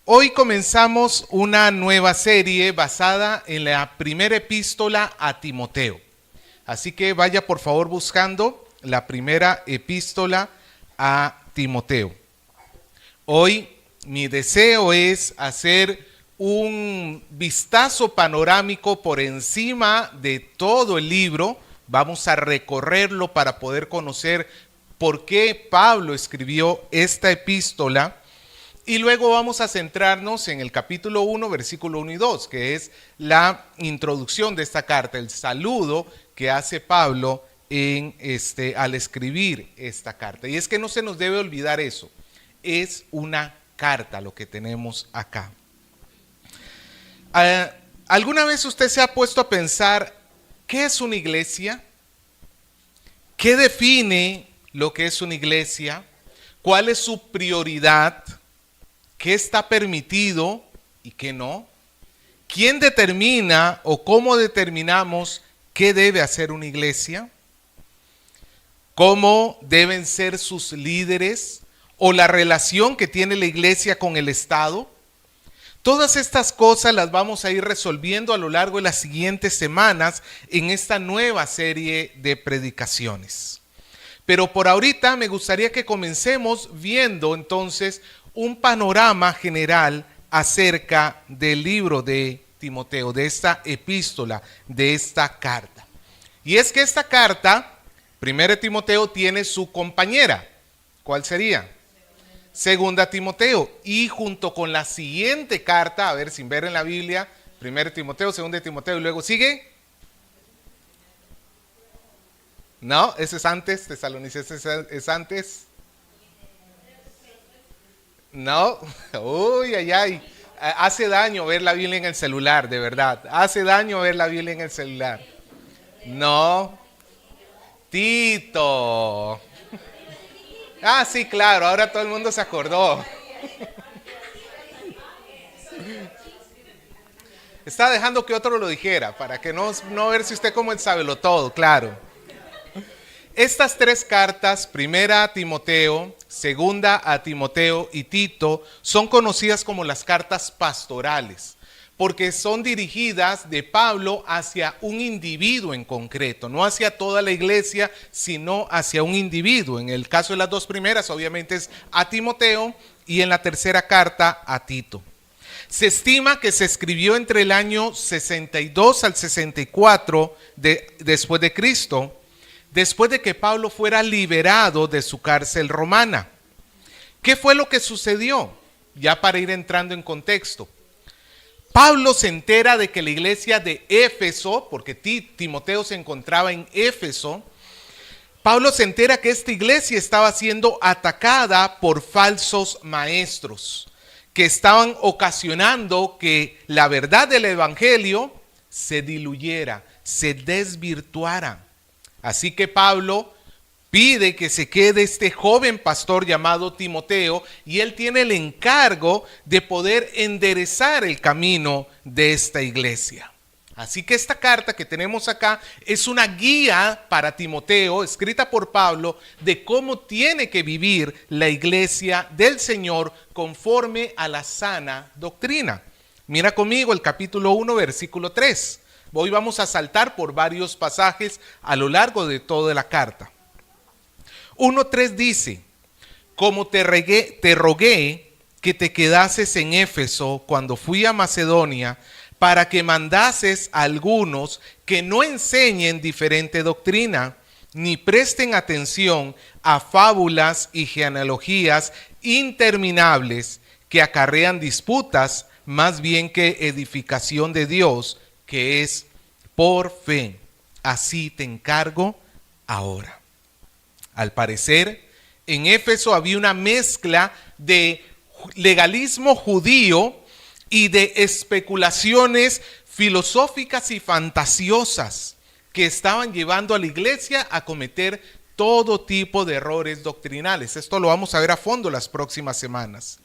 Hoy comenzamos una nueva serie basada en la primera epístola a Timoteo. Así que vaya por favor buscando la primera epístola a Timoteo. Hoy mi deseo es hacer un vistazo panorámico por encima de todo el libro. Vamos a recorrerlo para poder conocer por qué Pablo escribió esta epístola. Y luego vamos a centrarnos en el capítulo 1, versículo 1 y 2, que es la introducción de esta carta, el saludo que hace Pablo al escribir esta carta. Y es que no se nos debe olvidar eso, es una carta lo que tenemos acá. ¿Alguna vez usted se ha puesto a pensar qué es una iglesia? ¿Qué define lo que es una iglesia? ¿Cuál es su prioridad? ¿Qué está permitido y qué no? ¿Quién determina o cómo determinamos qué debe hacer una iglesia? ¿Cómo deben ser sus líderes o la relación que tiene la iglesia con el Estado? Todas estas cosas las vamos a ir resolviendo a lo largo de las siguientes semanas en esta nueva serie de predicaciones. Pero por ahorita me gustaría que comencemos viendo entonces un panorama general acerca del libro de Timoteo, de esta epístola, de esta carta. Y es que esta carta, 1 Timoteo, tiene su compañera. ¿Cuál sería? 2 Timoteo. Y junto con la siguiente carta, a ver, sin ver en la Biblia, 1 Timoteo, 2 Timoteo, y luego sigue. No, ese es antes, Tesalonicenses es antes. No, uy, ay, hace daño ver la Biblia en el celular, de verdad. Hace daño ver la Biblia en el celular. No, Tito. Ah, sí, claro, ahora todo el mundo se acordó. Está dejando que otro lo dijera, para que no verse usted como el sabelotodo, claro. Estas tres cartas, 1 Timoteo, 2 Timoteo y Tito, son conocidas como las cartas pastorales, porque son dirigidas de Pablo hacia un individuo en concreto, no hacia toda la iglesia, sino hacia un individuo. En el caso de las dos primeras, obviamente es a Timoteo, y en la tercera carta a Tito. Se estima que se escribió entre el año 62 al 64 después de Cristo, después de que Pablo fuera liberado de su cárcel romana. ¿Qué fue lo que sucedió? Ya para ir entrando en contexto. Pablo se entera de que la iglesia de Éfeso, porque Timoteo se encontraba en Éfeso, Pablo se entera que esta iglesia estaba siendo atacada por falsos maestros, que estaban ocasionando que la verdad del evangelio se diluyera, se desvirtuara. Así que Pablo pide que se quede este joven pastor llamado Timoteo, y él tiene el encargo de poder enderezar el camino de esta iglesia. Así que esta carta que tenemos acá es una guía para Timoteo, escrita por Pablo, de cómo tiene que vivir la iglesia del Señor conforme a la sana doctrina. Mira conmigo el capítulo 1, versículo 3. Hoy vamos a saltar por varios pasajes a lo largo de toda la carta. 1:3 dice: como te rogué que te quedases en Éfeso cuando fui a Macedonia, para que mandases a algunos que no enseñen diferente doctrina, ni presten atención a fábulas y genealogías interminables que acarrean disputas, más bien que edificación de Dios, que es por fe. Así te encargo ahora. Al parecer, en Éfeso había una mezcla de legalismo judío y de especulaciones filosóficas y fantasiosas que estaban llevando a la iglesia a cometer todo tipo de errores doctrinales. Esto lo vamos a ver a fondo las próximas semanas.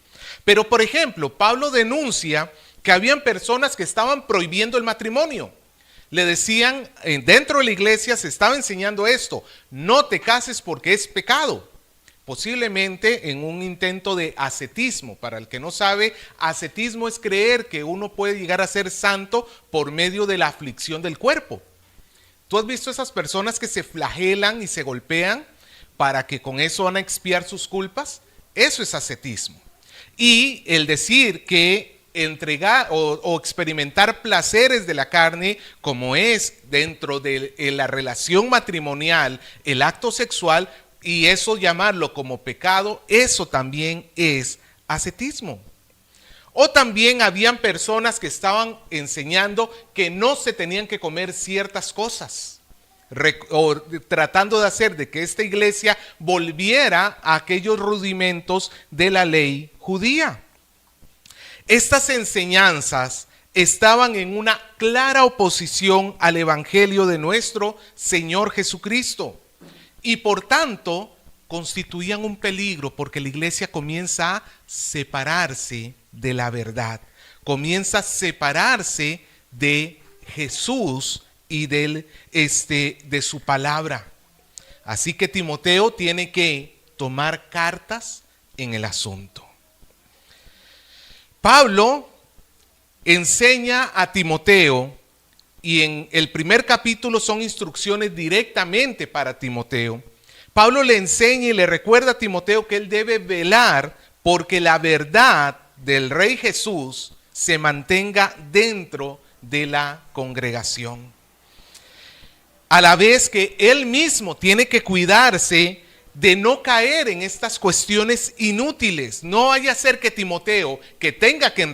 Pero, por ejemplo, Pablo denuncia que habían personas que estaban prohibiendo el matrimonio. Le decían, dentro de la iglesia se estaba enseñando esto: no te cases porque es pecado. posiblemente en un intento de ascetismo. Para el que no sabe, ascetismo es creer que uno puede llegar a ser santo por medio de la aflicción del cuerpo. ¿Tú has visto esas personas que se flagelan y se golpean para que con eso van a expiar sus culpas? Eso es ascetismo. Y el decir que entregar o experimentar placeres de la carne, como es dentro de la relación matrimonial, el acto sexual, y eso llamarlo como pecado, eso también es ascetismo. O también habían personas que estaban enseñando que no se tenían que comer ciertas cosas, o tratando de hacer de que esta iglesia volviera a aquellos rudimentos de la ley judía. Estas enseñanzas estaban en una clara oposición al evangelio de nuestro Señor Jesucristo y por tanto constituían un peligro, porque la iglesia comienza a separarse de la verdad, comienza a separarse de Jesús y de su palabra. Así que Timoteo tiene que tomar cartas en el asunto. Pablo enseña a Timoteo, y en el primer capítulo son instrucciones directamente para Timoteo. Pablo le enseña y le recuerda a Timoteo que él debe velar porque la verdad del Rey Jesús se mantenga dentro de la congregación. A la vez que él mismo tiene que cuidarse de no caer en estas cuestiones inútiles. No vaya a ser que Timoteo, que tenga que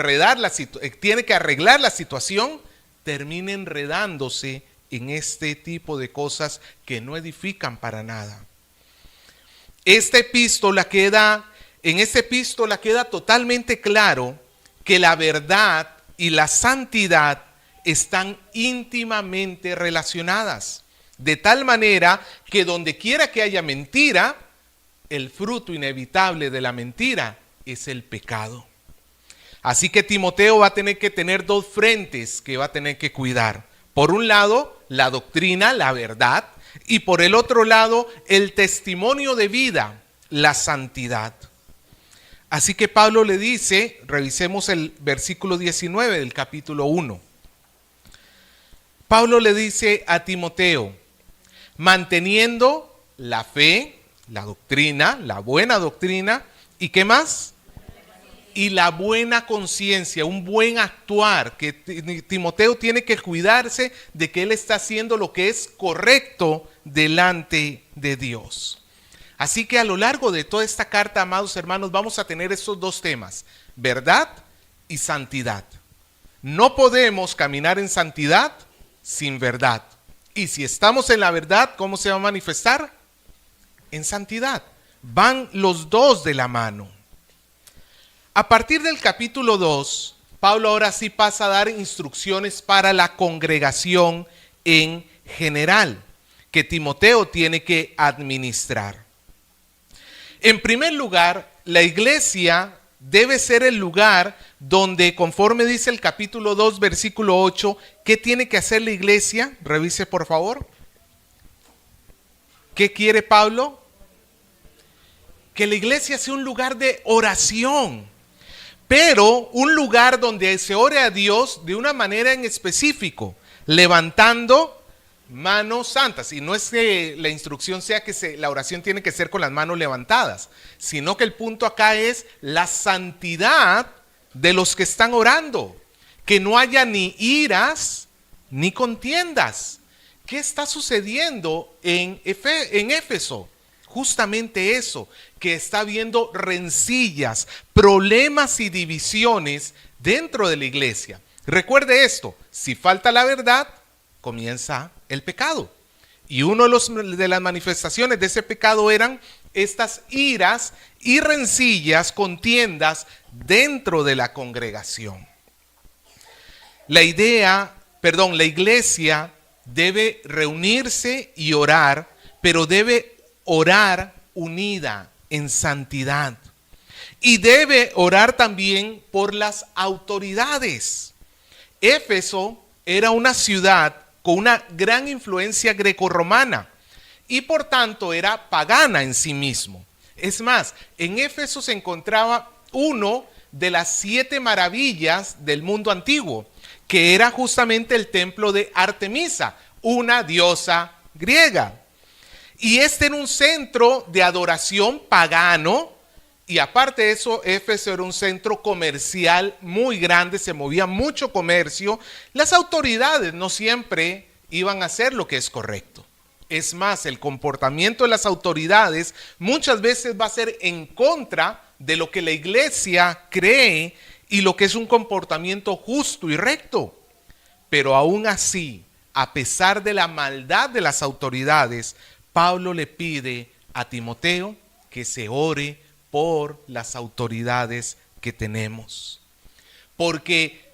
tiene que arreglar la situación, termine enredándose en este tipo de cosas que no edifican para nada. En esta epístola queda totalmente claro que la verdad y la santidad están íntimamente relacionadas. De tal manera que donde quiera que haya mentira, el fruto inevitable de la mentira es el pecado. Así que Timoteo va a tener que tener dos frentes que va a tener que cuidar. Por un lado, la doctrina, la verdad, y por el otro lado, el testimonio de vida, la santidad. Así que Pablo le dice, revisemos el versículo 19 del capítulo 1. Pablo le dice a Timoteo, manteniendo la fe, la doctrina, la buena doctrina, ¿y qué más? Y la buena conciencia, un buen actuar, que Timoteo tiene que cuidarse de que él está haciendo lo que es correcto delante de Dios. Así que a lo largo de toda esta carta, amados hermanos, vamos a tener estos dos temas, verdad y santidad. No podemos caminar en santidad sin verdad. Y si estamos en la verdad, ¿cómo se va a manifestar? En santidad. Van los dos de la mano. A partir del capítulo 2, Pablo ahora sí pasa a dar instrucciones para la congregación en general, que Timoteo tiene que administrar. En primer lugar, la iglesia debe ser el lugar donde, conforme dice el capítulo 2, versículo 8, ¿qué tiene que hacer la iglesia? Revise por favor. ¿Qué quiere Pablo? Que la iglesia sea un lugar de oración, pero un lugar donde se ore a Dios de una manera en específico, levantando manos santas. Y no es que la instrucción sea que la oración tiene que ser con las manos levantadas, sino que el punto acá es la santidad de los que están orando, que no haya ni iras ni contiendas. ¿Qué está sucediendo en Éfeso? Justamente eso, que está habiendo rencillas, problemas y divisiones dentro de la iglesia. Recuerde esto, si falta la verdad, comienza el pecado. Y una de las manifestaciones de ese pecado eran estas iras y rencillas, contiendas dentro de la congregación. La iglesia debe reunirse y orar, pero debe orar unida en santidad. Y debe orar también por las autoridades. Éfeso era una ciudad con una gran influencia grecorromana y por tanto era pagana en sí mismo. Es más, en Éfeso se encontraba uno de las 7 maravillas del mundo antiguo, que era justamente el templo de Artemisa, una diosa griega. Y este era un centro de adoración pagano, y aparte de eso, Éfeso era un centro comercial muy grande, se movía mucho comercio. Las autoridades no siempre iban a hacer lo que es correcto. Es más, el comportamiento de las autoridades muchas veces va a ser en contra de lo que la iglesia cree y lo que es un comportamiento justo y recto. Pero aún así, a pesar de la maldad de las autoridades, Pablo le pide a Timoteo que se ore por las autoridades que tenemos. Porque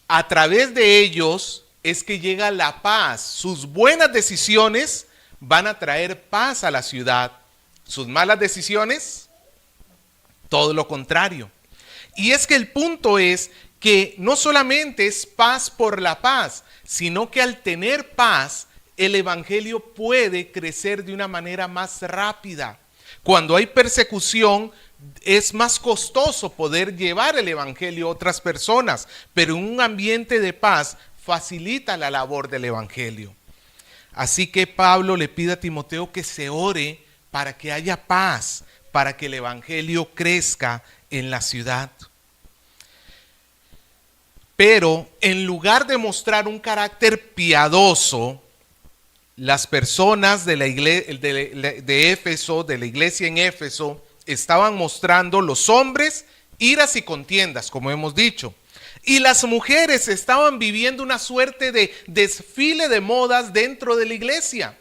a través de ellos es que llega la paz. Sus buenas decisiones van a traer paz a la ciudad. Sus malas decisiones, todo lo contrario. Y es que el punto es que no solamente es paz por la paz, sino que al tener paz, el evangelio puede crecer de una manera más rápida. Cuando hay persecución, es más costoso poder llevar el evangelio a otras personas, pero en un ambiente de paz facilita la labor del evangelio. Así que Pablo le pide a Timoteo que se ore para que haya paz, para que el evangelio crezca en la ciudad. Pero en lugar de mostrar un carácter piadoso, las personas de la iglesia de Éfeso, de la iglesia en Éfeso, estaban mostrando, los hombres, iras y contiendas, como hemos dicho. Y las mujeres estaban viviendo una suerte de desfile de modas dentro de la iglesia,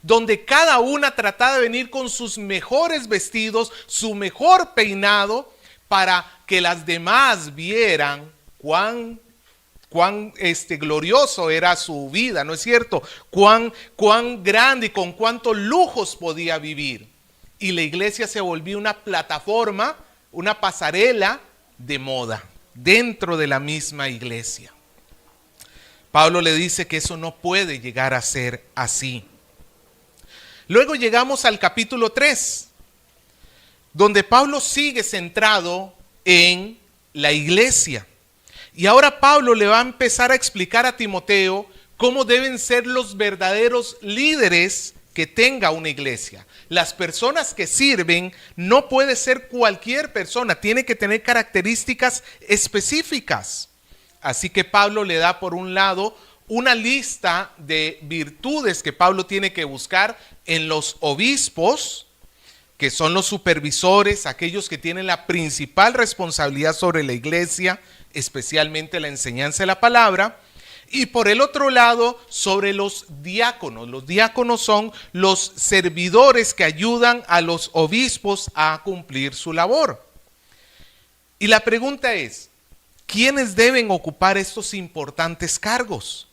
donde cada una trataba de venir con sus mejores vestidos, su mejor peinado, para que las demás vieran cuán glorioso era su vida, ¿no es cierto? Cuán grande y con cuántos lujos podía vivir. Y la iglesia se volvió una plataforma, una pasarela de moda dentro de la misma iglesia. Pablo le dice que eso no puede llegar a ser así. Luego llegamos al capítulo 3, donde Pablo sigue centrado en la iglesia. Y ahora Pablo le va a empezar a explicar a Timoteo cómo deben ser los verdaderos líderes que tenga una iglesia. Las personas que sirven no puede ser cualquier persona, tiene que tener características específicas. Así que Pablo le da por un lado una lista de virtudes que Pablo tiene que buscar en los obispos, que son los supervisores, aquellos que tienen la principal responsabilidad sobre la iglesia, especialmente la enseñanza de la palabra. Y por el otro lado, sobre los diáconos. Los diáconos son los servidores que ayudan a los obispos a cumplir su labor. Y la pregunta es, ¿quiénes deben ocupar estos importantes cargos?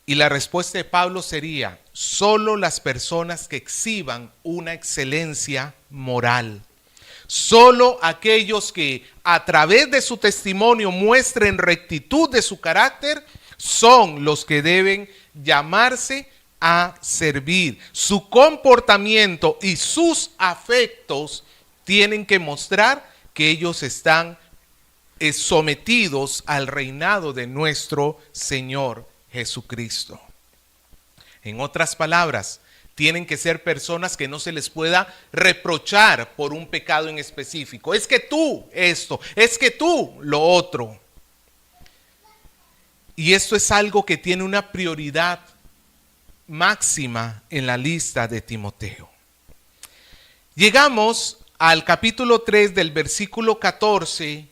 Y la respuesta de Pablo sería, solo las personas que exhiban una excelencia moral. Solo aquellos que a través de su testimonio muestren rectitud de su carácter son los que deben llamarse a servir. Su comportamiento y sus afectos tienen que mostrar que ellos están sometidos al reinado de nuestro Señor Jesucristo. En otras palabras, tienen que ser personas que no se les pueda reprochar por un pecado en específico. Es que tú esto, es que tú lo otro. Y esto es algo que tiene una prioridad máxima en la lista de Timoteo. Llegamos al capítulo 3 del versículo 14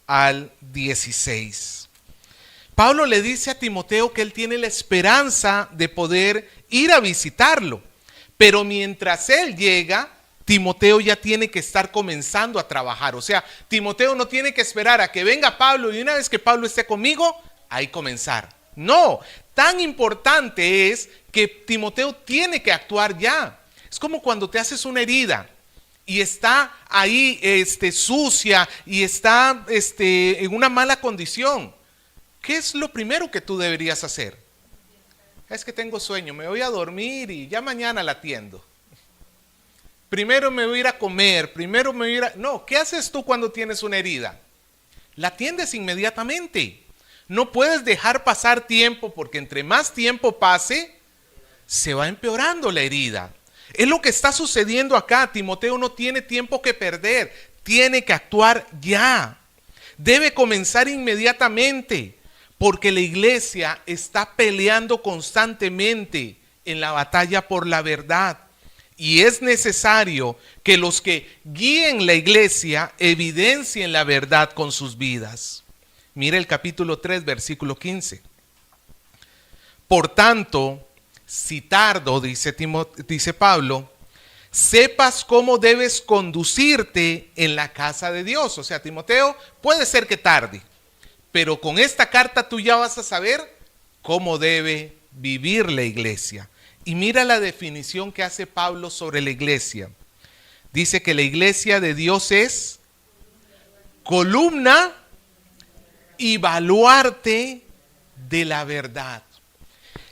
al 16. Pablo le dice a Timoteo que él tiene la esperanza de poder ir a visitarlo, pero mientras él llega, Timoteo ya tiene que estar comenzando a trabajar. O sea, Timoteo no tiene que esperar a que venga Pablo y una vez que Pablo esté conmigo, ahí comenzar. No, tan importante es que Timoteo tiene que actuar ya. Es como cuando te haces una herida y está ahí sucia y está en una mala condición. ¿Qué es lo primero que tú deberías hacer? Es que tengo sueño, me voy a dormir y ya mañana la atiendo. primero me voy a ir a comer, primero me voy a ir a... No, ¿qué haces tú cuando tienes una herida? La atiendes inmediatamente. No puedes dejar pasar tiempo porque entre más tiempo pase, se va empeorando la herida. Es lo que está sucediendo acá. Timoteo no tiene tiempo que perder. Tiene que actuar ya. Debe comenzar inmediatamente porque la iglesia está peleando constantemente en la batalla por la verdad. Y es necesario que los que guíen la iglesia evidencien la verdad con sus vidas. Mire el capítulo 3, versículo 15. Por tanto, si tardo, dice Pablo, sepas cómo debes conducirte en la casa de Dios. O sea, Timoteo, puede ser que tarde, pero con esta carta tú ya vas a saber cómo debe vivir la iglesia. Y mira la definición que hace Pablo sobre la iglesia. Dice que la iglesia de Dios es columna y baluarte de la verdad.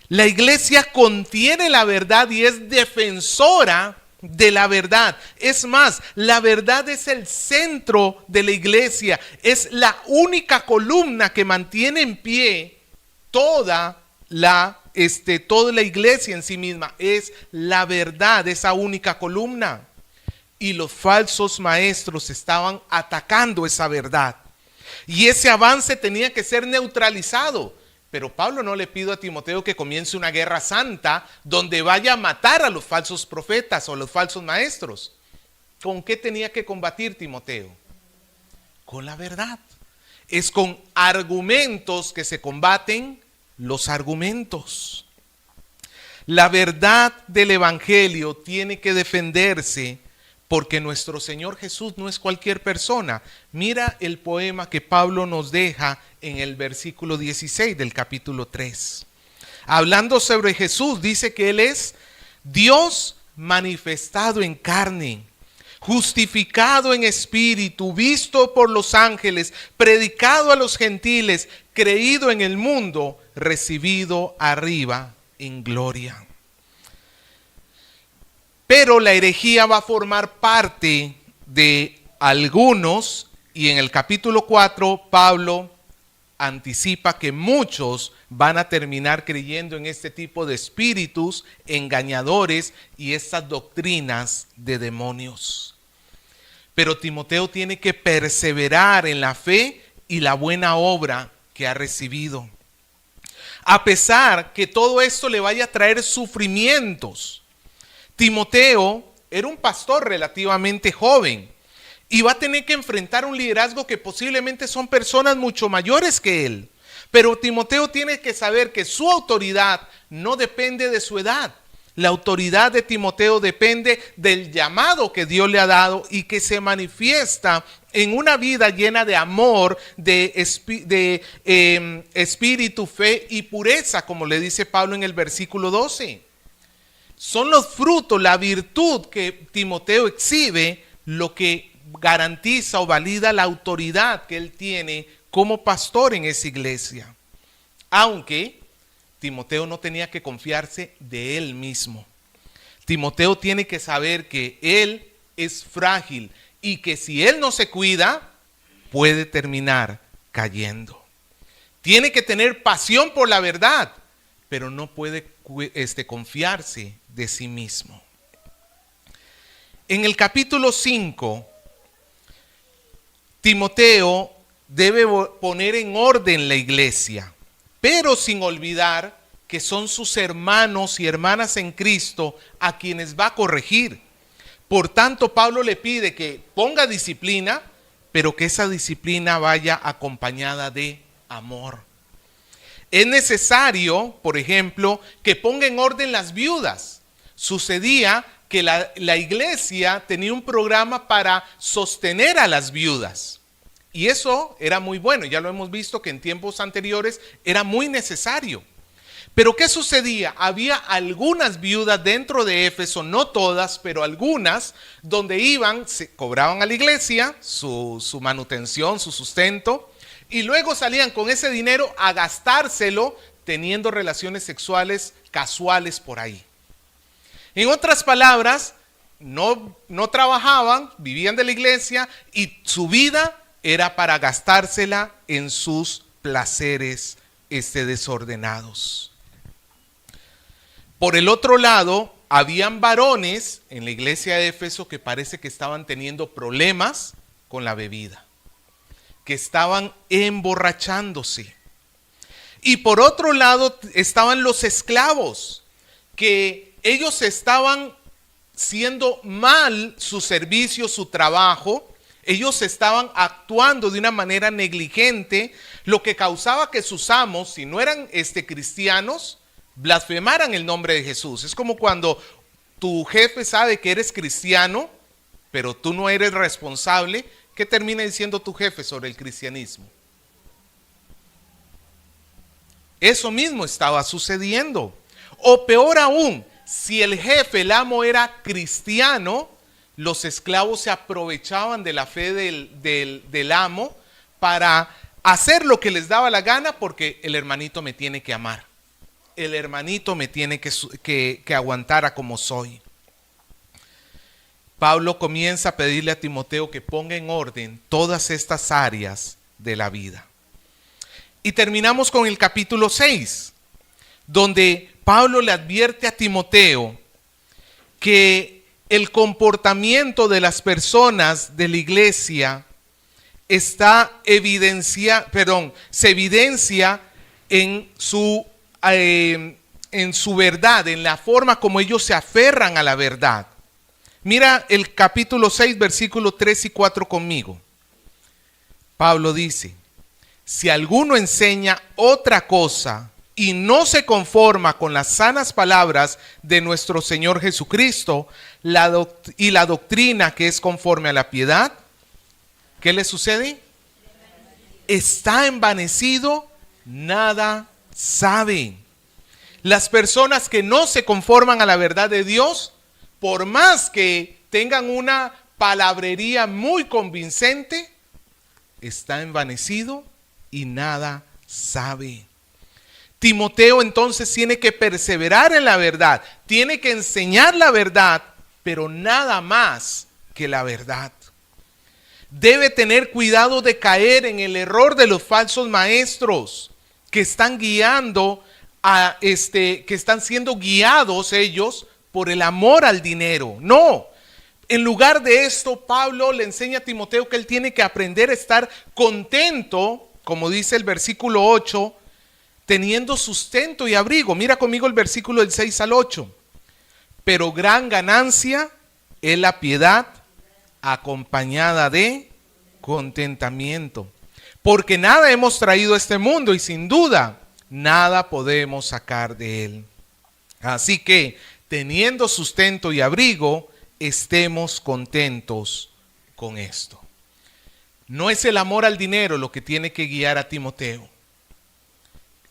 La iglesia contiene la verdad y es defensora de la verdad. Es más, la verdad es el centro de la iglesia. Es la única columna que mantiene en pie toda la iglesia en sí misma. Es la verdad, esa única columna. Y los falsos maestros estaban atacando esa verdad. Y ese avance tenía que ser neutralizado. Pero Pablo no le pide a Timoteo que comience una guerra santa donde vaya a matar a los falsos profetas o los falsos maestros. ¿Con qué tenía que combatir Timoteo? Con la verdad. Es con argumentos que se combaten los argumentos. La verdad del evangelio tiene que defenderse porque nuestro Señor Jesús no es cualquier persona. Mira el poema que Pablo nos deja en el versículo 16 del capítulo 3. Hablando sobre Jesús, dice que Él es Dios manifestado en carne, justificado en espíritu, visto por los ángeles, predicado a los gentiles, creído en el mundo, recibido arriba en gloria. Pero la herejía va a formar parte de algunos y en el capítulo 4 Pablo anticipa que muchos van a terminar creyendo en este tipo de espíritus engañadores y estas doctrinas de demonios. Pero Timoteo tiene que perseverar en la fe y la buena obra que ha recibido. A pesar que todo esto le vaya a traer sufrimientos. Timoteo era un pastor relativamente joven y va a tener que enfrentar un liderazgo que posiblemente son personas mucho mayores que él. Pero Timoteo tiene que saber que su autoridad no depende de su edad. La autoridad de Timoteo depende del llamado que Dios le ha dado y que se manifiesta en una vida llena de amor, de espíritu, fe y pureza, como le dice Pablo en el versículo 12. Son los frutos, la virtud que Timoteo exhibe, lo que garantiza o valida la autoridad que él tiene como pastor en esa iglesia. Aunque Timoteo no tenía que confiarse de él mismo. Timoteo tiene que saber que él es frágil y que si él no se cuida, puede terminar cayendo. Tiene que tener pasión por la verdad, pero no puede confiarse de sí mismo. En el capítulo 5, Timoteo debe poner en orden la iglesia, pero sin olvidar que son sus hermanos y hermanas en Cristo a quienes va a corregir. Por tanto, Pablo le pide que ponga disciplina, pero que esa disciplina vaya acompañada de amor. Es necesario, por ejemplo, que ponga en orden las viudas. Sucedía que la iglesia tenía un programa para sostener a las viudas. Y eso era muy bueno, ya lo hemos visto que en tiempos anteriores era muy necesario. Pero ¿qué sucedía? Había algunas viudas dentro de Éfeso, no todas, pero algunas, donde iban, se cobraban a la iglesia su manutención, su sustento, y luego salían con ese dinero a gastárselo teniendo relaciones sexuales casuales por ahí. En otras palabras, no trabajaban, vivían de la iglesia y su vida era para gastársela en sus placeres desordenados. Por el otro lado, habían varones en la iglesia de Éfeso que parece que estaban teniendo problemas con la bebida, que estaban emborrachándose. Y por otro lado estaban los esclavos, que ellos estaban siendo mal su servicio, su trabajo. Ellos estaban actuando de una manera negligente, lo que causaba que sus amos, si no eran cristianos, blasfemaran el nombre de Jesús. Es como cuando tu jefe sabe que eres cristiano, pero tú no eres responsable. ¿Qué termina diciendo tu jefe sobre el cristianismo? Eso mismo estaba sucediendo. O peor aún, si el jefe, el amo, era cristiano, los esclavos se aprovechaban de la fe del amo para hacer lo que les daba la gana, porque el hermanito me tiene que amar. El hermanito me tiene que aguantar a como soy. Pablo comienza a pedirle a Timoteo que ponga en orden todas estas áreas de la vida. Y terminamos con el capítulo 6, donde Pablo le advierte a Timoteo que el comportamiento de las personas de la iglesia se evidencia en su verdad, en la forma como ellos se aferran a la verdad. Mira el capítulo 6, versículos 3 y 4 conmigo. Pablo dice: si alguno enseña otra cosa y no se conforma con las sanas palabras de nuestro Señor Jesucristo y la doctrina que es conforme a la piedad, ¿qué le sucede? Está envanecido, nada sabe. Las personas que no se conforman a la verdad de Dios, por más que tengan una palabrería muy convincente, está envanecido y nada sabe. Timoteo entonces tiene que perseverar en la verdad, tiene que enseñar la verdad, pero nada más que la verdad. Debe tener cuidado de caer en el error de los falsos maestros que están guiando que están siendo guiados ellos por el amor al dinero. No. En lugar de esto, Pablo le enseña a Timoteo que él tiene que aprender a estar contento, como dice el versículo 8, teniendo sustento y abrigo. Mira conmigo el versículo del 6 al 8. Pero gran ganancia es la piedad acompañada de contentamiento. Porque nada hemos traído a este mundo y sin duda nada podemos sacar de él. Así que, teniendo sustento y abrigo, estemos contentos con esto. No es el amor al dinero lo que tiene que guiar a Timoteo.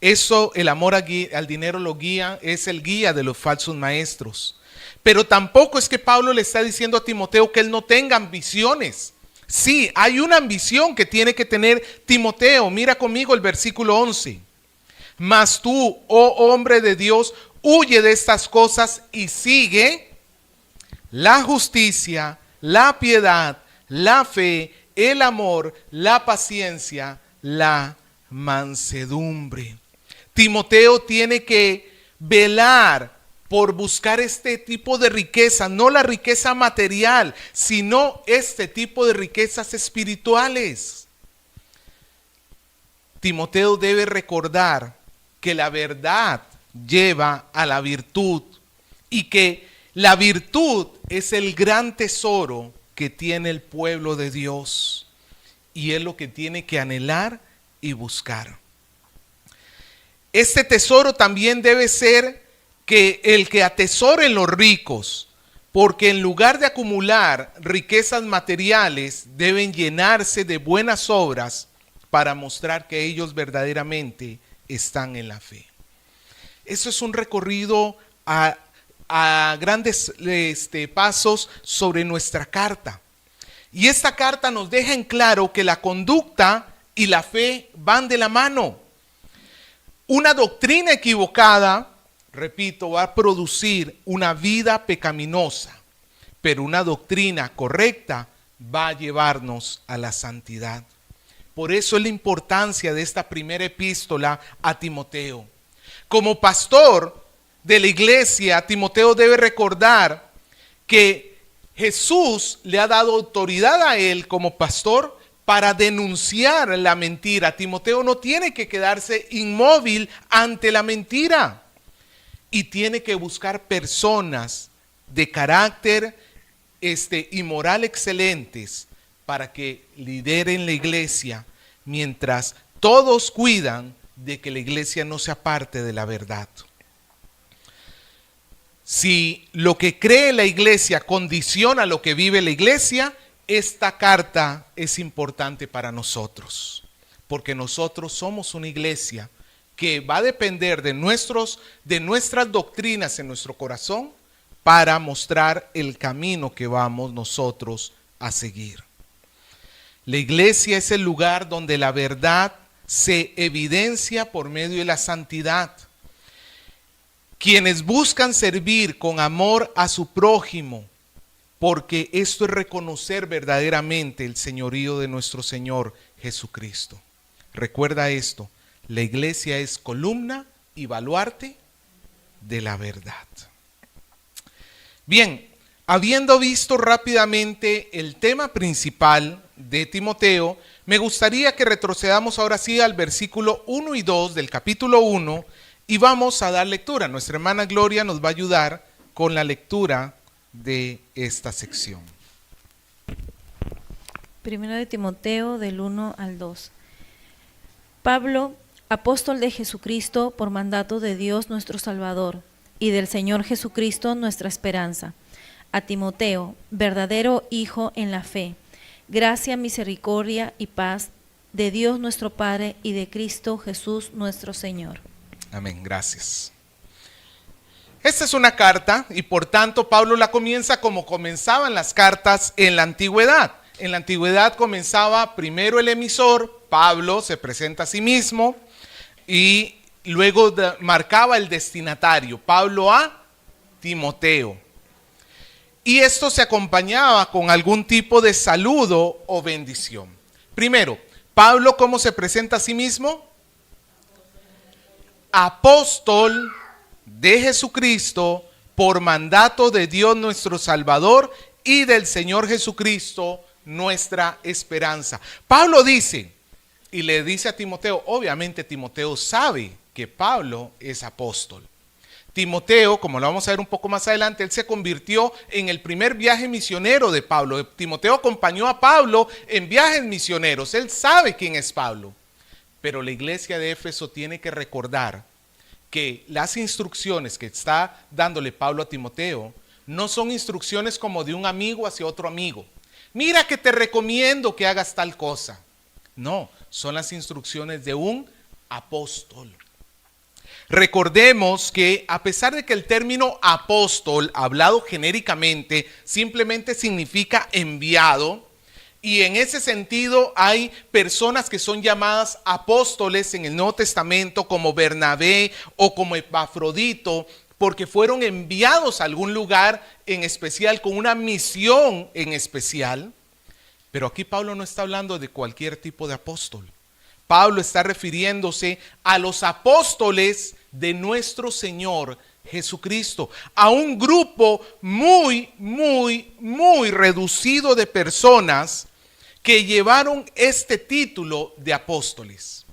Eso, el amor al dinero lo guía, es el guía de los falsos maestros. Pero tampoco es que Pablo le está diciendo a Timoteo que él no tenga ambiciones. Sí, hay una ambición que tiene que tener Timoteo. Mira conmigo el versículo 11. Mas tú, oh hombre de Dios, huye de estas cosas y sigue la justicia, la piedad, la fe, el amor, la paciencia, la mansedumbre. Timoteo tiene que velar por buscar este tipo de riqueza, no la riqueza material, sino este tipo de riquezas espirituales. Timoteo debe recordar que la verdad lleva a la virtud y que la virtud es el gran tesoro que tiene el pueblo de Dios y es lo que tiene que anhelar y buscar. Este tesoro también debe ser que el que atesoren los ricos, porque en lugar de acumular riquezas materiales, deben llenarse de buenas obras para mostrar que ellos verdaderamente están en la fe. Eso es un recorrido a grandes pasos sobre nuestra carta. Y esta carta nos deja en claro que la conducta y la fe van de la mano. Una doctrina equivocada, repito, va a producir una vida pecaminosa. pero una doctrina correcta va a llevarnos a la santidad. Por eso es la importancia de esta primera epístola a Timoteo. Como pastor de la iglesia, Timoteo debe recordar que Jesús le ha dado autoridad a él como pastor para denunciar la mentira. Timoteo no tiene que quedarse inmóvil ante la mentira y tiene que buscar personas de carácter y moral excelentes para que lideren la iglesia mientras todos cuidan de que la iglesia no se aparte de la verdad. Si lo que cree la iglesia condiciona lo que vive la iglesia, esta carta es importante para nosotros, porque nosotros somos una iglesia que va a depender de nuestras doctrinas en nuestro corazón para mostrar el camino que vamos nosotros a seguir. La iglesia es el lugar donde la verdad se evidencia por medio de la santidad. Quienes buscan servir con amor a su prójimo, porque esto es reconocer verdaderamente el señorío de nuestro Señor Jesucristo. Recuerda esto, la iglesia es columna y baluarte de la verdad. Bien, habiendo visto rápidamente el tema principal de Timoteo, me gustaría que retrocedamos ahora sí al versículo 1 y 2 del capítulo 1 y vamos a dar lectura. Nuestra hermana Gloria nos va a ayudar con la lectura de esta sección. Primero de Timoteo del 1 al 2. Pablo, apóstol de Jesucristo por mandato de Dios nuestro Salvador y del Señor Jesucristo nuestra esperanza. A Timoteo, verdadero hijo en la fe, gracia, misericordia y paz de Dios nuestro Padre y de Cristo Jesús nuestro Señor. Amén, gracias. Esta es una carta y por tanto Pablo la comienza como comenzaban las cartas en la antigüedad. En la antigüedad comenzaba primero el emisor, Pablo se presenta a sí mismo y luego marcaba el destinatario, Pablo a Timoteo. Y esto se acompañaba con algún tipo de saludo o bendición. Primero, Pablo, ¿cómo se presenta a sí mismo? Apóstol de Jesucristo por mandato de Dios nuestro Salvador y del Señor Jesucristo nuestra esperanza. Pablo dice, y le dice a Timoteo, obviamente Timoteo sabe que Pablo es apóstol. Timoteo, como lo vamos a ver un poco más adelante, él se convirtió en el primer viaje misionero de Pablo. Timoteo acompañó a Pablo en viajes misioneros. Él sabe quién es Pablo. Pero la iglesia de Éfeso tiene que recordar que las instrucciones que está dándole Pablo a Timoteo no son instrucciones como de un amigo hacia otro amigo. Mira que te recomiendo que hagas tal cosa. No, son las instrucciones de un apóstol. Recordemos que a pesar de que el término apóstol, hablado genéricamente, simplemente significa enviado, y en ese sentido hay personas que son llamadas apóstoles en el Nuevo Testamento como Bernabé o como Epafrodito, porque fueron enviados a algún lugar en especial con una misión en especial. Pero aquí Pablo no está hablando de cualquier tipo de apóstol. Pablo está refiriéndose a los apóstoles de nuestro Señor Jesucristo, a un grupo muy reducido de personas que llevaron este título de apóstoles.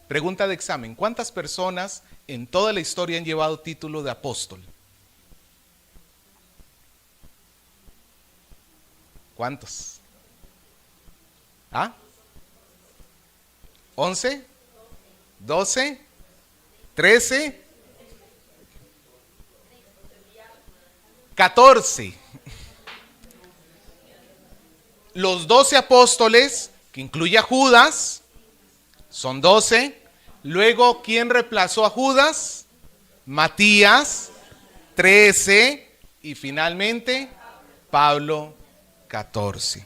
Pregunta de examen, ¿cuántas personas en toda la historia han llevado título de apóstol? ¿Cuántos? ¿Ah? ¿11? ¿12? ¿13? 14. Los 12 apóstoles, que incluye a Judas, son 12. Luego, ¿quién reemplazó a Judas? Matías, 13. Y finalmente, Pablo, 14.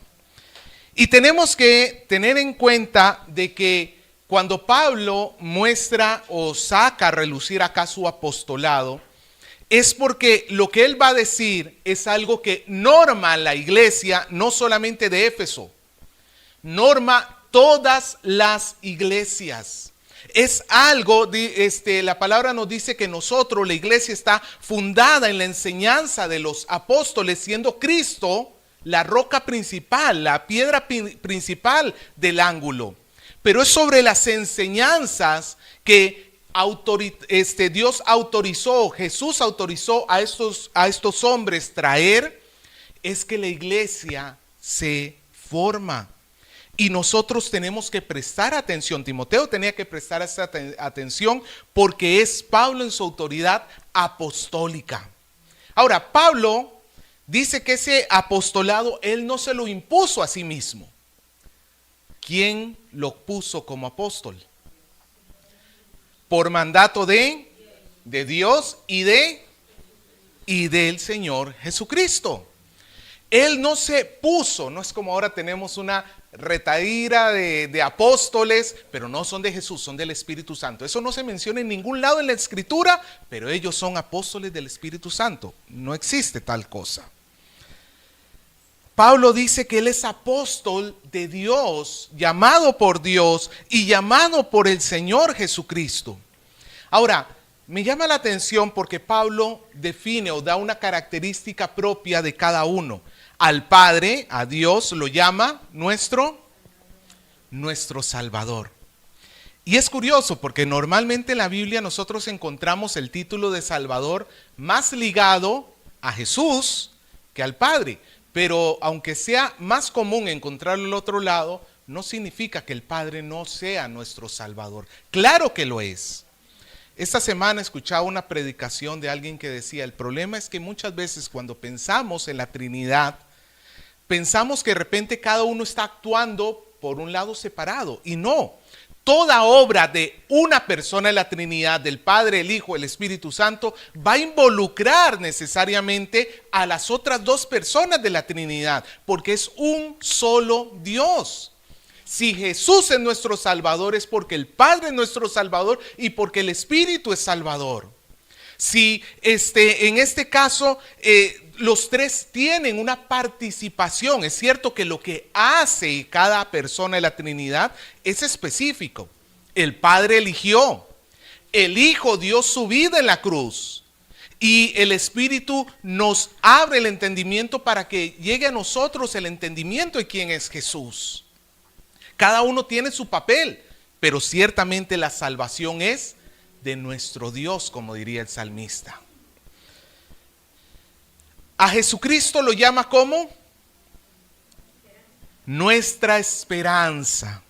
Y tenemos que tener en cuenta de que cuando Pablo muestra o saca a relucir acá su apostolado, es porque lo que él va a decir es algo que norma la iglesia, no solamente de Éfeso, norma todas las iglesias. Es algo, la palabra nos dice que nosotros, la iglesia, está fundada en la enseñanza de los apóstoles, siendo Cristo la roca principal, la piedra principal del ángulo. Pero es sobre las enseñanzas que Dios autorizó, Jesús autorizó a estos hombres traer, es que la iglesia se forma. Y nosotros tenemos que prestar atención. Timoteo tenía que prestar esa atención porque es Pablo en su autoridad apostólica. Ahora, Pablo dice que ese apostolado él no se lo impuso a sí mismo. ¿Quién lo puso como apóstol? Por mandato de Dios y del Señor Jesucristo. Él no se puso, no es como ahora tenemos una retaíra de apóstoles, pero no son de Jesús, son del Espíritu Santo. Eso no se menciona en ningún lado en la Escritura, pero ellos son apóstoles del Espíritu Santo. No existe tal cosa. Pablo dice que él es apóstol de Dios, llamado por Dios y llamado por el Señor Jesucristo. Ahora, me llama la atención porque Pablo define o da una característica propia de cada uno. Al Padre, a Dios, lo llama nuestro Salvador. Y es curioso porque normalmente en la Biblia nosotros encontramos el título de Salvador más ligado a Jesús que al Padre. Pero aunque sea más común encontrarlo al otro lado, no significa que el Padre no sea nuestro Salvador. Claro que lo es. Esta semana escuchaba una predicación de alguien que decía, el problema es que muchas veces cuando pensamos en la Trinidad, pensamos que de repente cada uno está actuando por un lado separado. Y no, toda obra de una persona en la Trinidad, del Padre, el Hijo, el Espíritu Santo, va a involucrar necesariamente a las otras dos personas de la Trinidad, porque es un solo Dios. Si Jesús es nuestro Salvador es porque el Padre es nuestro Salvador y porque el Espíritu es Salvador. Si en este caso los tres tienen una participación, es cierto que lo que hace cada persona de la Trinidad es específico. El Padre eligió, el Hijo dio su vida en la cruz y el Espíritu nos abre el entendimiento para que llegue a nosotros el entendimiento de quién es Jesús. Cada uno tiene su papel, pero ciertamente la salvación es de nuestro Dios, como diría el salmista. A Jesucristo lo llama como nuestra esperanza.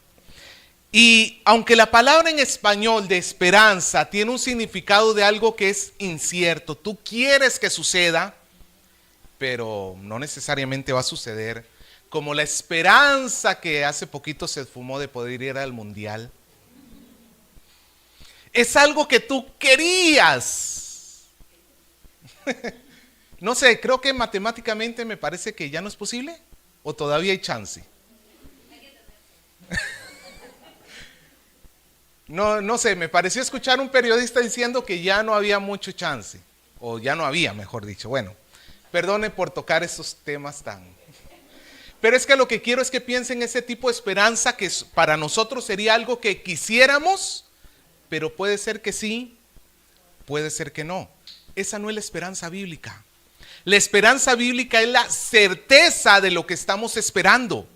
Y aunque la palabra en español de esperanza tiene un significado de algo que es incierto, tú quieres que suceda, pero no necesariamente va a suceder. Como la esperanza que hace poquito se esfumó de poder ir al mundial. Es algo que tú querías. No sé, creo que matemáticamente me parece que ya no es posible. ¿O todavía hay chance? No sé, me pareció escuchar un periodista diciendo que ya no había mucho chance. O ya no había, mejor dicho. Bueno, perdone por tocar esos temas tan... Pero es que lo que quiero es que piensen ese tipo de esperanza que para nosotros sería algo que quisiéramos, pero puede ser que sí, puede ser que no. Esa no es la esperanza bíblica. La esperanza bíblica es la certeza de lo que estamos esperando.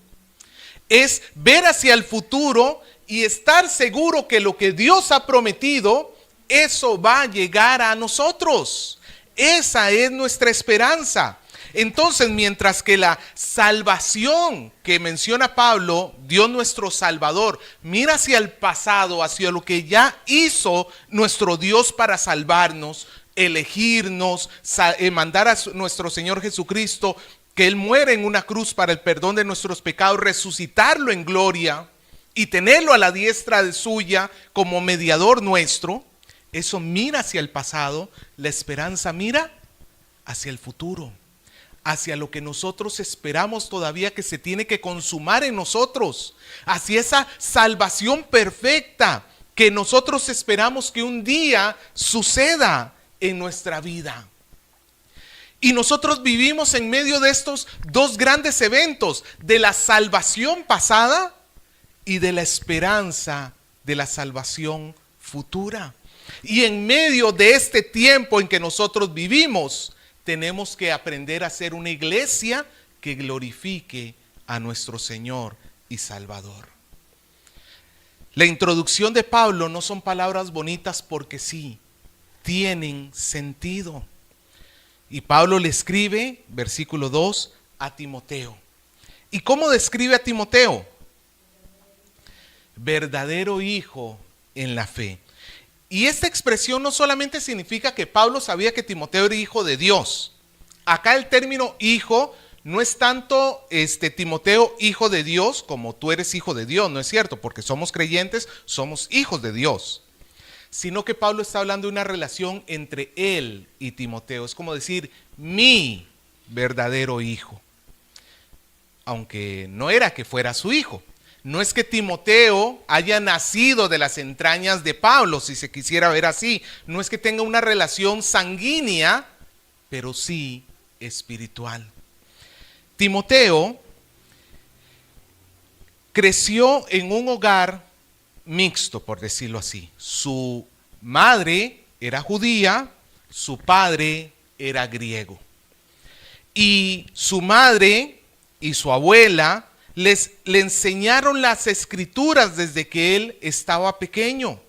Es ver hacia el futuro y estar seguro que lo que Dios ha prometido, eso va a llegar a nosotros. Esa es nuestra esperanza. Entonces, mientras que la salvación que menciona Pablo, Dios nuestro Salvador, mira hacia el pasado, hacia lo que ya hizo nuestro Dios para salvarnos, elegirnos, mandar a nuestro Señor Jesucristo, que Él muere en una cruz para el perdón de nuestros pecados, resucitarlo en gloria y tenerlo a la diestra de suya como mediador nuestro. Eso mira hacia el pasado, la esperanza mira hacia el futuro, hacia lo que nosotros esperamos todavía que se tiene que consumar en nosotros, hacia esa salvación perfecta que nosotros esperamos que un día suceda en nuestra vida. Y nosotros vivimos en medio de estos dos grandes eventos, de la salvación pasada y de la esperanza de la salvación futura. Y en medio de este tiempo en que nosotros vivimos, tenemos que aprender a ser una iglesia que glorifique a nuestro Señor y Salvador. La introducción de Pablo no son palabras bonitas porque sí, tienen sentido. Y Pablo le escribe, versículo 2, a Timoteo. ¿Y cómo describe a Timoteo? Verdadero hijo en la fe. Y esta expresión no solamente significa que Pablo sabía que Timoteo era hijo de Dios. Acá el término hijo no es tanto Timoteo hijo de Dios como tú eres hijo de Dios, no es cierto, porque somos creyentes, somos hijos de Dios. Sino que Pablo está hablando de una relación entre él y Timoteo. Es como decir, mi verdadero hijo. Aunque no era que fuera su hijo. No es que Timoteo haya nacido de las entrañas de Pablo, si se quisiera ver así. No es que tenga una relación sanguínea, pero sí espiritual. Timoteo creció en un hogar mixto, por decirlo así. Su madre era judía, su padre era griego. Y su madre y su abuela le enseñaron las escrituras desde que él estaba pequeño.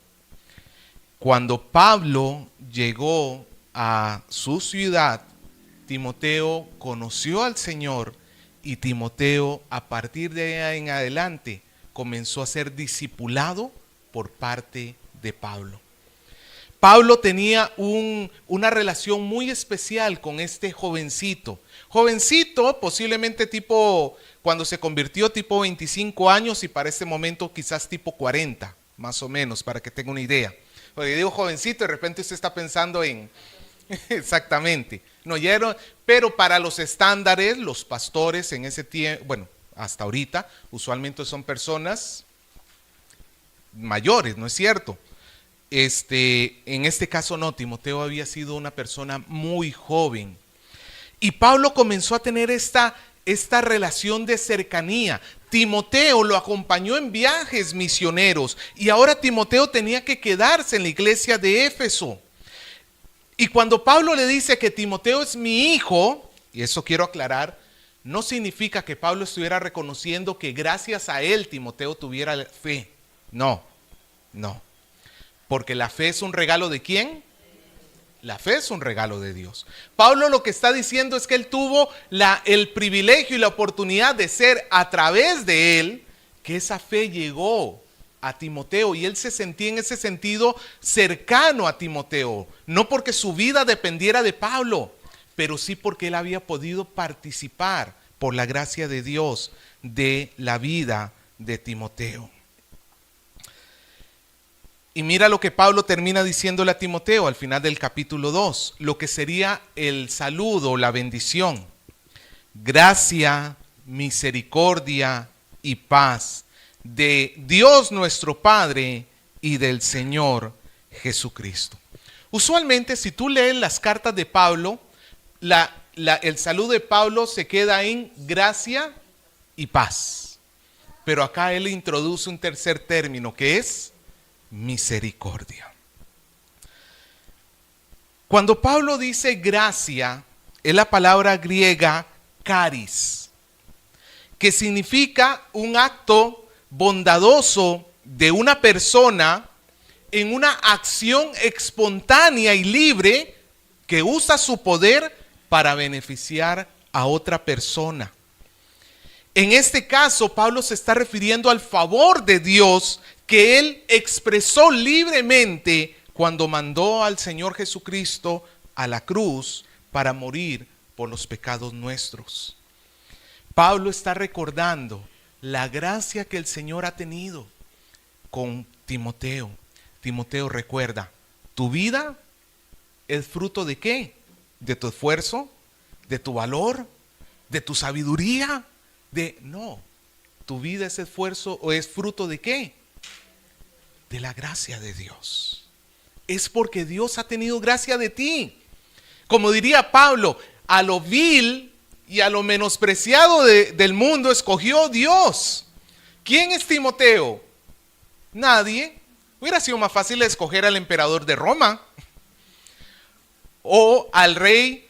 Cuando Pablo llegó a su ciudad, Timoteo conoció al Señor y Timoteo a partir de ahí en adelante comenzó a ser discipulado por parte de Pablo. Pablo tenía una relación muy especial con este jovencito. Jovencito, posiblemente tipo, cuando se convirtió tipo 25 años y para este momento quizás tipo 40, más o menos, para que tenga una idea. Porque digo jovencito, de repente usted está pensando en, exactamente, no, ya era, pero para los estándares, los pastores en ese tiempo, bueno, hasta ahorita, usualmente son personas mayores, ¿no es cierto? En este caso no, Timoteo había sido una persona muy joven. Y Pablo comenzó a tener esta relación de cercanía. Timoteo lo acompañó en viajes misioneros y ahora Timoteo tenía que quedarse en la iglesia de Éfeso. Y cuando Pablo le dice que Timoteo es mi hijo, y eso quiero aclarar, no significa que Pablo estuviera reconociendo que gracias a él Timoteo tuviera fe. No, no. Porque la fe es un regalo ¿de quién? La fe es un regalo de Dios. Pablo lo que está diciendo es que él tuvo el privilegio y la oportunidad de ser a través de él, que esa fe llegó a Timoteo y él se sentía en ese sentido cercano a Timoteo. No porque su vida dependiera de Pablo, pero sí porque él había podido participar por la gracia de Dios de la vida de Timoteo. Y mira lo que Pablo termina diciéndole a Timoteo al final del capítulo 2, lo que sería el saludo, la bendición. Gracia, misericordia y paz de Dios nuestro Padre y del Señor Jesucristo. Usualmente si tú lees las cartas de Pablo, el saludo de Pablo se queda en gracia y paz. Pero acá él introduce un tercer término que es misericordia. Cuando Pablo dice gracia, es la palabra griega charis, que significa un acto bondadoso de una persona en una acción espontánea y libre que usa su poder para beneficiar a otra persona. En este caso, Pablo se está refiriendo al favor de Dios que él expresó libremente cuando mandó al Señor Jesucristo a la cruz para morir por los pecados nuestros. Pablo está recordando la gracia que el Señor ha tenido con Timoteo. Timoteo, recuerda, tu vida es fruto ¿de qué? ¿De tu esfuerzo? ¿De tu valor? ¿De tu sabiduría? No, tu vida es esfuerzo o es fruto ¿de qué? De la gracia de Dios. Es porque Dios ha tenido gracia de ti. Como diría Pablo, a lo vil y a lo menospreciado del mundo escogió Dios. ¿Quién es Timoteo? Nadie. Hubiera sido más fácil escoger al emperador de Roma o al rey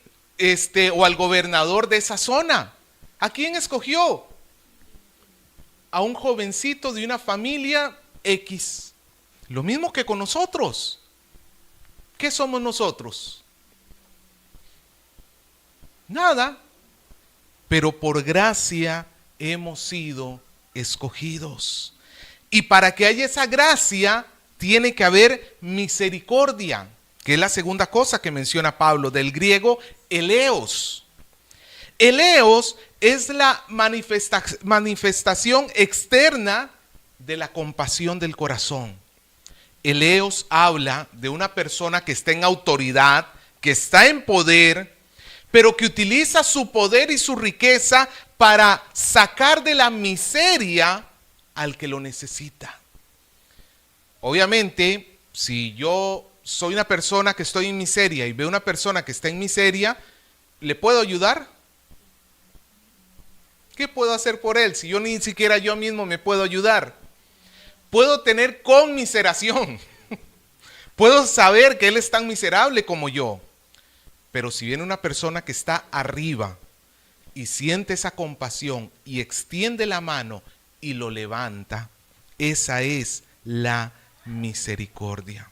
o al gobernador de esa zona. ¿A quién escogió? A un jovencito de una familia X. Lo mismo que con nosotros. ¿Qué somos nosotros? Nada. Pero por gracia hemos sido escogidos. Y para que haya esa gracia, tiene que haber misericordia, que es la segunda cosa que menciona Pablo, del griego eleos. Eleos es la manifestación externa de la compasión del corazón. Eleos habla de una persona que está en autoridad, que está en poder, pero que utiliza su poder y su riqueza para sacar de la miseria al que lo necesita. Obviamente, si yo soy una persona que estoy en miseria y veo una persona que está en miseria, ¿le puedo ayudar? ¿Qué puedo hacer por él si yo ni siquiera yo mismo me puedo ayudar? Puedo tener conmiseración. Puedo saber que él es tan miserable como yo. Pero si viene una persona que está arriba y siente esa compasión y extiende la mano y lo levanta, esa es la misericordia.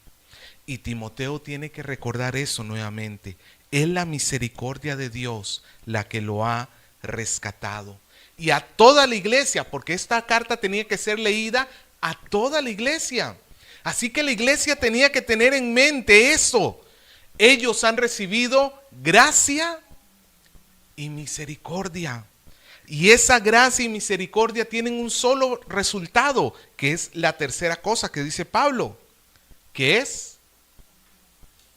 Y Timoteo tiene que recordar eso nuevamente. Es la misericordia de Dios la que lo ha rescatado. Y a toda la iglesia, porque esta carta tenía que ser leída a toda la iglesia. Así que la iglesia tenía que tener en mente eso. Ellos han recibido gracia y misericordia. Y esa gracia y misericordia tienen un solo resultado, que es la tercera cosa que dice Pablo, que es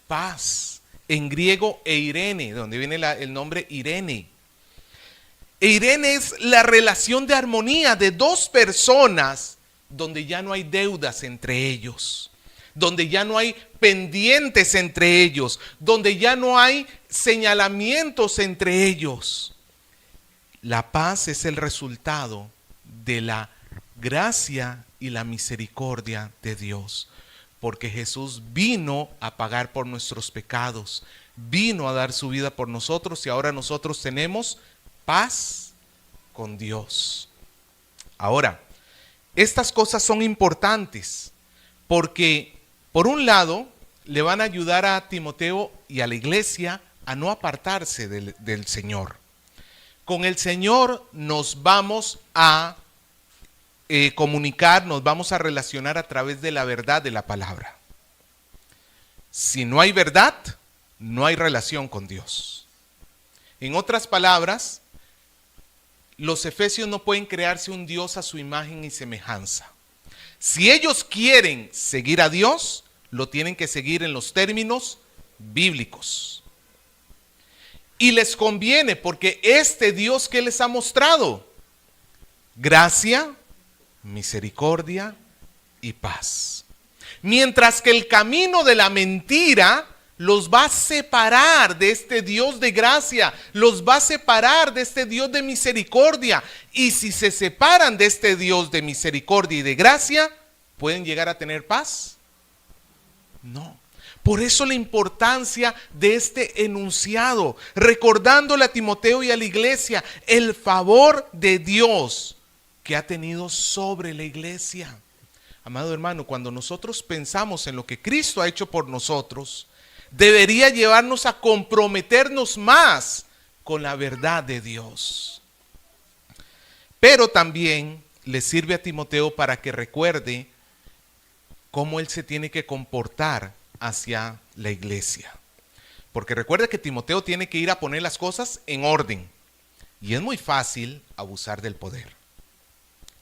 paz. En griego, eirene, de donde viene el nombre Irene. Eirene es la relación de armonía de dos personas donde ya no hay deudas entre ellos, donde ya no hay pendientes entre ellos, donde ya no hay señalamientos entre ellos. La paz es el resultado de la gracia y la misericordia de Dios, porque Jesús vino a pagar por nuestros pecados, vino a dar su vida por nosotros y ahora nosotros tenemos paz con Dios. Ahora, estas cosas son importantes porque, por un lado, le van a ayudar a Timoteo y a la iglesia a no apartarse del Señor. Con el Señor nos vamos a comunicar, nos vamos a relacionar a través de la verdad de la palabra. Si no hay verdad, no hay relación con Dios. En otras palabras, los efesios no pueden crearse un Dios a su imagen y semejanza. Si ellos quieren seguir a Dios, lo tienen que seguir en los términos bíblicos. Y les conviene porque este Dios que les ha mostrado, gracia, misericordia y paz. Mientras que el camino de la mentira los va a separar de este Dios de gracia, los va a separar de este Dios de misericordia. Y si se separan de este Dios de misericordia y de gracia, ¿pueden llegar a tener paz? No. Por eso la importancia de este enunciado, recordándole a Timoteo y a la iglesia el favor de Dios que ha tenido sobre la iglesia. Amado hermano, cuando nosotros pensamos en lo que Cristo ha hecho por nosotros, debería llevarnos a comprometernos más con la verdad de Dios. Pero también le sirve a Timoteo para que recuerde cómo él se tiene que comportar hacia la iglesia. Porque recuerda que Timoteo tiene que ir a poner las cosas en orden. Y es muy fácil abusar del poder.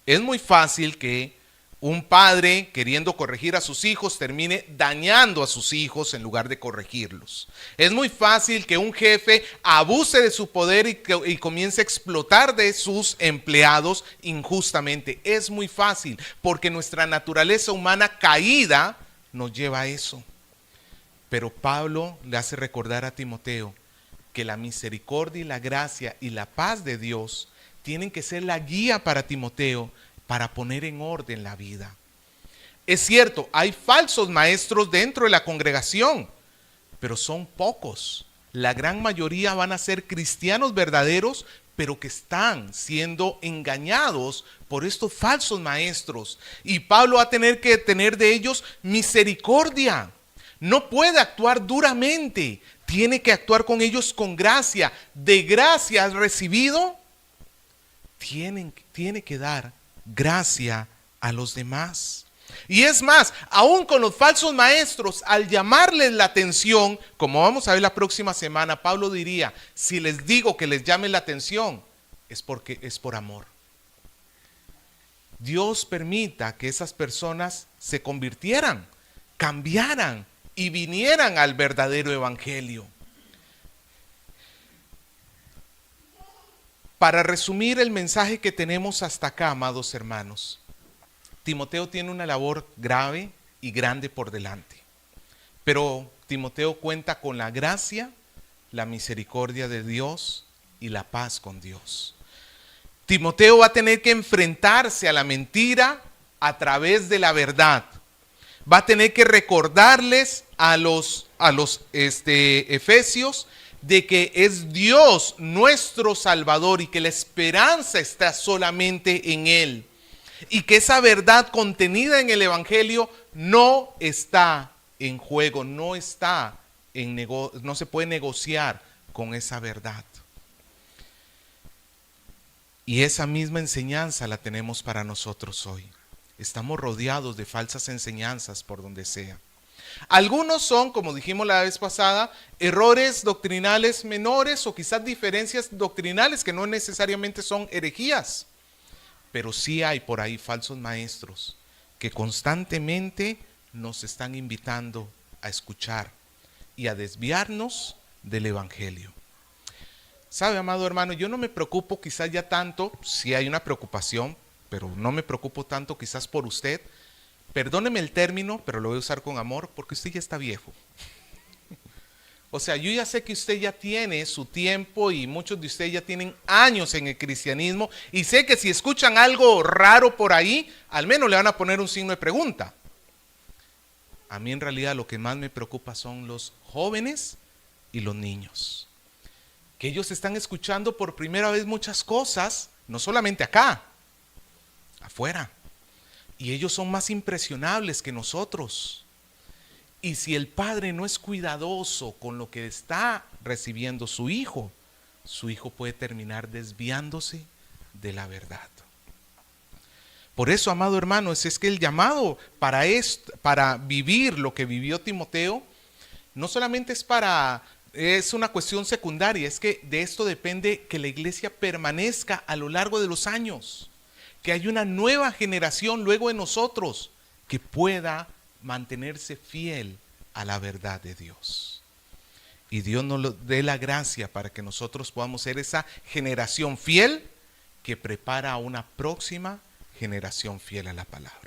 Es muy fácil que un padre queriendo corregir a sus hijos termine dañando a sus hijos en lugar de corregirlos. Es muy fácil que un jefe abuse de su poder y comience a explotar de sus empleados injustamente. Es muy fácil porque nuestra naturaleza humana caída nos lleva a eso. Pero Pablo le hace recordar a Timoteo que la misericordia y la gracia y la paz de Dios tienen que ser la guía para Timoteo para poner en orden la vida. Es cierto, hay falsos maestros dentro de la congregación, pero son pocos. La gran mayoría van a ser cristianos verdaderos, pero que están siendo engañados por estos falsos maestros. Y Pablo va a tener que tener de ellos misericordia. No puede actuar duramente, tiene que actuar con ellos con gracia. De gracia has recibido, tiene que dar gracia a los demás. Y es más, aún con los falsos maestros, al llamarles la atención, como vamos a ver la próxima semana, Pablo diría, si les digo que les llame la atención, es porque es por amor. Dios permita que esas personas se convirtieran, cambiaran y vinieran al verdadero evangelio. Para resumir el mensaje que tenemos hasta acá, amados hermanos, Timoteo tiene una labor grave y grande por delante. Pero Timoteo cuenta con la gracia, la misericordia de Dios y la paz con Dios. Timoteo va a tener que enfrentarse a la mentira a través de la verdad. Va a tener que recordarles a los efesios de que es Dios nuestro Salvador y que la esperanza está solamente en Él. Y que esa verdad contenida en el Evangelio no está en juego, no se puede negociar con esa verdad. Y esa misma enseñanza la tenemos para nosotros hoy. Estamos rodeados de falsas enseñanzas por donde sea. Algunos son, como dijimos la vez pasada, errores doctrinales menores o quizás diferencias doctrinales que no necesariamente son herejías. Pero sí hay por ahí falsos maestros que constantemente nos están invitando a escuchar y a desviarnos del Evangelio. ¿Sabe, amado hermano? Yo no me preocupo quizás ya tanto, sí hay una preocupación, pero no me preocupo tanto quizás por usted. Perdóneme el término, pero lo voy a usar con amor, porque usted ya está viejo. O sea, yo ya sé que usted ya tiene su tiempo y muchos de ustedes ya tienen años en el cristianismo y sé que si escuchan algo raro por ahí, al menos le van a poner un signo de pregunta. A mí en realidad lo que más me preocupa son los jóvenes y los niños. Que ellos están escuchando por primera vez muchas cosas, no solamente acá, afuera. Y ellos son más impresionables que nosotros. Y si el padre no es cuidadoso con lo que está recibiendo su hijo puede terminar desviándose de la verdad. Por eso, amado hermano, es que el llamado para vivir lo que vivió Timoteo, no solamente es una cuestión secundaria, es que de esto depende que la iglesia permanezca a lo largo de los años, que haya una nueva generación luego de nosotros que pueda mantenerse fiel a la verdad de Dios. Y Dios nos dé la gracia para que nosotros podamos ser esa generación fiel que prepara a una próxima generación fiel a la palabra.